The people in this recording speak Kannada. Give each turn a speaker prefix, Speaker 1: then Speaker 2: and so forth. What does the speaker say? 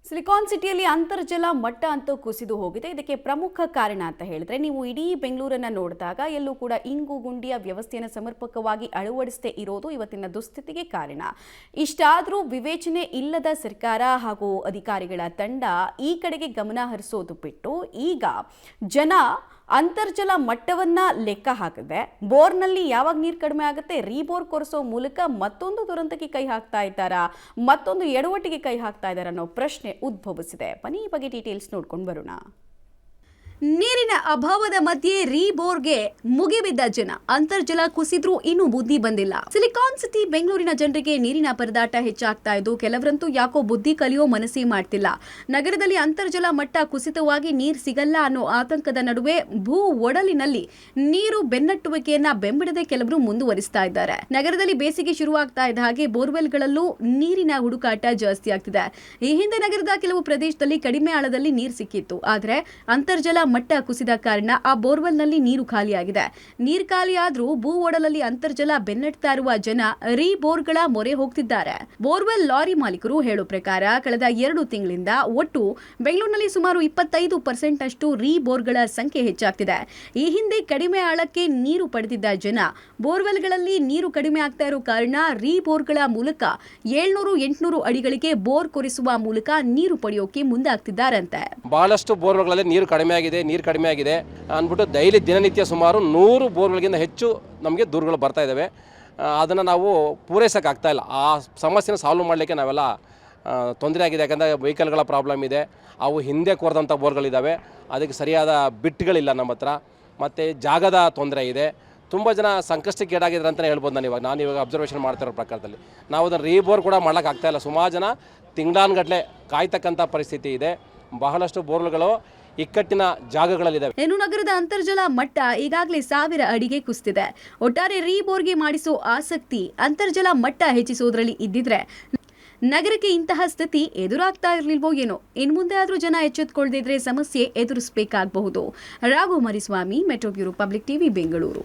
Speaker 1: ಸಿಲಿಕಾನ್ ಸಿಟಿಯಲ್ಲಿ ಅಂತರ್ಜಲ ಮಟ್ಟ ಅಂತೂ ಕುಸಿದು ಹೋಗಿದೆ. ಇದಕ್ಕೆ ಪ್ರಮುಖ ಕಾರಣ ಅಂತ ಹೇಳಿದ್ರೆ ನೀವು ಇಡೀ ಬೆಂಗಳೂರನ್ನ ನೋಡಿದಾಗ ಎಲ್ಲೂ ಕೂಡ ಇಂಗು ಗುಂಡಿಯ ವ್ಯವಸ್ಥೆಯನ್ನು ಸಮರ್ಪಕವಾಗಿ ಅಳವಡಿಸದೇ ಇರೋದು ಇವತ್ತಿನ ದುಸ್ಥಿತಿಗೆ ಕಾರಣ. ಇಷ್ಟಾದರೂ ವಿವೇಚನೆ ಇಲ್ಲದ ಸರ್ಕಾರ ಹಾಗೂ ಅಧಿಕಾರಿಗಳ ತಂಡ ಈ ಕಡೆಗೆ ಗಮನ ಹರಿಸೋದು ಬಿಟ್ಟು ಈಗ ಜನ ಅಂತರ್ಜಲ ಮಟ್ಟವನ್ನ ಲೆಕ್ಕ ಹಾಕಿದೆ. ಬೋರ್ನಲ್ಲಿ ಯಾವಾಗ ನೀರು ಕಡಿಮೆ ಆಗುತ್ತೆ ರೀಬೋರ್ ಕೊರೆಸೋ ಮೂಲಕ ಮತ್ತೊಂದು ದುರಂತಕ್ಕೆ ಕೈ ಹಾಕ್ತಾ ಇದ್ದಾರಾ, ಮತ್ತೊಂದು ಎಡವಟ್ಟಿಗೆ ಕೈ ಹಾಕ್ತಾ ಇದ್ದಾರಾ ಅನ್ನೋ ಪ್ರಶ್ನೆ ಉದ್ಭವಿಸಿದೆ. ಬನ್ನಿ ಈ ಬಗ್ಗೆ ಡೀಟೇಲ್ಸ್ ನೋಡ್ಕೊಂಡು ಬರೋಣ. ನೀರಿನ ಅಭಾವದ ಮಧ್ಯೆ ರೀಬೋರ್ಗೆ ಮುಗಿಬಿದ್ದ ಜನ. ಅಂತರ್ಜಲ ಕುಸಿದ್ರೂ ಇನ್ನೂ ಬುದ್ಧಿ ಬಂದಿಲ್ಲ. ಸಿಲಿಕಾನ್ ಸಿಟಿ ಬೆಂಗಳೂರಿನ ಜನರಿಗೆ ನೀರಿನ ಪರದಾಟ ಹೆಚ್ಚಾಗ್ತಾ ಇದ್ದು ಕೆಲವರಂತೂ ಯಾಕೋ ಬುದ್ಧಿ ಕಲಿಯೋ ಮನಸ್ಸೇ ಮಾಡ್ತಿಲ್ಲ. ನಗರದಲ್ಲಿ ಅಂತರ್ಜಲ ಮಟ್ಟ ಕುಸಿತವಾಗಿ ನೀರು ಸಿಗಲ್ಲ ಅನ್ನೋ ಆತಂಕದ ನಡುವೆ ಭೂ ಒಡಲಿನಲ್ಲಿ ನೀರು ಬೆನ್ನಟ್ಟುವಿಕೆಯನ್ನ ಬೆಂಬಿಡದೆ ಕೆಲವರು ಮುಂದುವರಿಸ್ತಾ ಇದ್ದಾರೆ. ನಗರದಲ್ಲಿ ಬೇಸಿಗೆ ಶುರುವಾಗ್ತಾ ಇದ್ದ ಹಾಗೆ ಬೋರ್ವೆಲ್ಗಳಲ್ಲೂ ನೀರಿನ ಹುಡುಕಾಟ ಜಾಸ್ತಿ ಆಗ್ತಿದೆ. ಈ ಹಿಂದೆ ನಗರದ ಕೆಲವು ಪ್ರದೇಶದಲ್ಲಿ ಕಡಿಮೆ ಆಳದಲ್ಲಿ ನೀರು ಸಿಕ್ಕಿತ್ತು. ಆದರೆ ಅಂತರ್ಜಲ ಮಟ್ಟ ಕುಸಿದ ಕಾರಣ ಆ ಬೋರ್ವೆಲ್ನಲ್ಲಿ ನೀರು ಖಾಲಿಯಾಗಿದೆ. ನೀರು ಖಾಲಿಯಾದ್ರೂ ಭೂ ಒಡಲಲ್ಲಿ ಅಂತರ್ಜಲ ಬೆನ್ನಟ್ತಾ ಇರುವ ಜನ ರೀಬೋರ್ಗಳ ಮೊರೆ ಹೋಗ್ತಿದ್ದಾರೆ. ಬೋರ್ವೆಲ್ ಲಾರಿ ಮಾಲೀಕರು ಹೇಳೋ ಪ್ರಕಾರ ಕಳೆದ 2 ತಿಂಗಳಿಂದ ಒಟ್ಟು ಬೆಂಗಳೂರಿನಲ್ಲಿ ಸುಮಾರು 25% ಅಷ್ಟು ರೀಬೋರ್ಗಳ ಸಂಖ್ಯೆ ಹೆಚ್ಚಾಗ್ತಿದೆ. ಈ ಹಿಂದೆ ಕಡಿಮೆ ಆಳಕ್ಕೆ ನೀರು ಪಡೆದಿದ್ದ ಜನ ಬೋರ್ವೆಲ್ಗಳಲ್ಲಿ ನೀರು ಕಡಿಮೆ ಆಗ್ತಾ ಇರೋ ಕಾರಣ ರೀಬೋರ್ಗಳ ಮೂಲಕ 700-800 ಅಡಿಗಳಿಗೆ ಬೋರ್ ಕೊರೆಸುವ ಮೂಲಕ ನೀರು ಪಡೆಯೋಕೆ ಮುಂದಾಗ್ತಿದ್ದಾರಂತೆ.
Speaker 2: ಬಹಳಷ್ಟು ಬೋರ್ವೆಲ್ಗಳಲ್ಲಿ ನೀರು ಕಡಿಮೆ ಆಗಿದೆ ಅಂದ್ಬಿಟ್ಟು ಡೈಲಿ ದಿನನಿತ್ಯ ಸುಮಾರು 100 ಬೋರ್ವೆಲ್ಗಿಂತ ಹೆಚ್ಚು ನಮಗೆ ದೂರುಗಳು ಬರ್ತಾ ಇದ್ದಾವೆ. ಅದನ್ನು ನಾವು ಪೂರೈಸೋಕ್ಕಾಗ್ತಾ ಇಲ್ಲ. ಆ ಸಮಸ್ಯೆನ ಸಾಲ್ವ್ ಮಾಡಲಿಕ್ಕೆ ನಾವೆಲ್ಲ ತೊಂದರೆ ಆಗಿದೆ. ಯಾಕಂದರೆ ವೆಹಿಕಲ್ಗಳ ಪ್ರಾಬ್ಲಮ್ ಇದೆ, ಅವು ಹಿಂದೆ ಕೊರೆದಂಥ ಬೋರ್ಗಳಿದ್ದಾವೆ, ಅದಕ್ಕೆ ಸರಿಯಾದ ಬಿಟ್ಗಳಿಲ್ಲ ನಮ್ಮ ಹತ್ರ, ಮತ್ತು ಜಾಗದ ತೊಂದರೆ ಇದೆ. ತುಂಬ ಜನ ಸಂಕಷ್ಟಕ್ಕೀಡಾಗಿದ್ದಾರೆ ಅಂತಲೇ ಹೇಳ್ಬೋದು. ನಾನು ಇವಾಗ ಅಬ್ಸರ್ವೇಷನ್ ಮಾಡ್ತಿರೋ ಪ್ರಕಾರದಲ್ಲಿ ನಾವು ಅದನ್ನು ರೀಬೋರ್ ಕೂಡ ಮಾಡೋಕ್ಕಾಗ್ತಾ ಇಲ್ಲ. ಸುಮಾರು ಜನ ತಿಂಗಳಾನುಗಟ್ಟಲೆ ಕಾಯ್ತಕ್ಕಂಥ ಪರಿಸ್ಥಿತಿ ಇದೆ. ಬಹಳಷ್ಟು ಬೋರ್ಗಳು ಇಕ್ಕಟ್ಟಿನ ಜಾಗಗಳಲ್ಲಿದ್ದಾವೆ.
Speaker 1: ಇನ್ನು ನಗರದ ಅಂತರ್ಜಲ ಮಟ್ಟ ಈಗಾಗಲೇ 1000 ಅಡಿಗೆ ಕುಸಿದಿದೆ. ಒಟ್ಟಾರೆ ರೀಬೋರ್ಗೆ ಮಾಡಿಸೋ ಆಸಕ್ತಿ ಅಂತರ್ಜಲ ಮಟ್ಟ ಹೆಚ್ಚಿಸೋದ್ರಲ್ಲಿ ಇದ್ದಿದ್ರೆ ನಗರಕ್ಕೆ ಇಂತಹ ಸ್ಥಿತಿ ಎದುರಾಗ್ತಾ ಇರಲಿಲ್ವೋ ಏನೋ. ಇನ್ನು ಮುಂದೆ ಆದರೂ ಜನ ಎಚ್ಚೆತ್ತುಕೊಳ್ಳದಿದ್ರೆ ಸಮಸ್ಯೆ ಎದುರಿಸಬೇಕಾಗಬಹುದು. Raghu Mariswamy, metro bureau, public TV, Bengaluru.